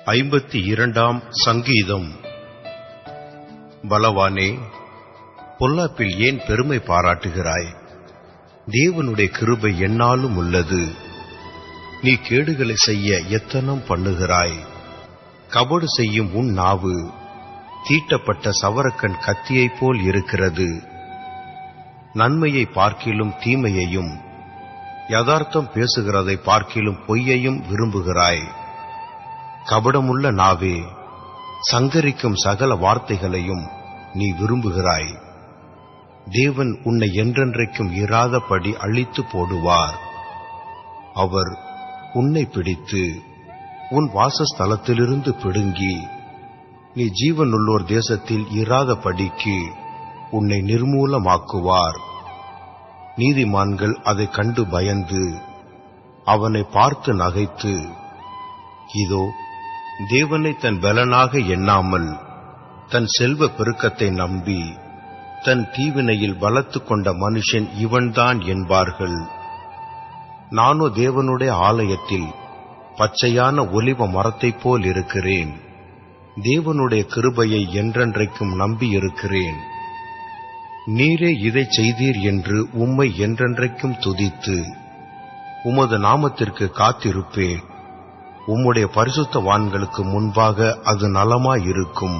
52 சங்கீதம். பலவானே, பொல்லாப்பில் ஏன் பெருமை பாராட்டுகிறாய்? தேவனுடைய கிருபை எந்நாளும் உள்ளது. நீ கேடுகளை செய்ய எத்தனம் பண்ணுகிறாய். கபடு செய்யும் உன் நாவு தீட்டப்பட்ட சவரக்கண் கத்தியைப் போல் இருக்கிறது. நன்மையை பார்க்கிலும் தீமையையும், யதார்த்தம் பேசுகிறதை பார்க்கிலும் பொய்யையும் விரும்புகிறாய். கபடமுள்ள நாவே, சங்கரிக்கும் சகல வார்த்தைகளையும் நீ விரும்புகிறாய். தேவன் உன்னை என்றென்றைக்கும் இராதபடி அழித்து போடுவார். அவர் உன்னை பிடித்து உன் வாசஸ்தலத்திலிருந்து பிடுங்கி நீ ஜீவனுள்ளோர் தேசத்தில் இராதபடிக்கு உன்னை நிர்மூலமாக்குவார். நீதிமான்கள் அதை கண்டு பயந்து அவனை பார்த்து நகைத்து, இதோ தேவனை தன் பலனாக எண்ணாமல் தன் செல்வ பெருக்கத்தை நம்பி தன் தீவினையில் பலத்து கொண்ட மனுஷன் இவன்தான் என்பார்கள். நானோ தேவனுடைய ஆலயத்தில் பச்சையான ஒலிவ மரத்தைப் போல் இருக்கிறேன். தேவனுடைய கிருபையை என்றென்றைக்கும் நம்பியிருக்கிறேன். நீரே இதைச் செய்தீர் என்று உம்மை என்றென்றைக்கும் துதித்து உமது நாமத்திற்கு காத்திருப்பேன். உம்முடைய பரிசுத்தவான்களுக்கு முன்பாக அது நலமாயிருக்கும்.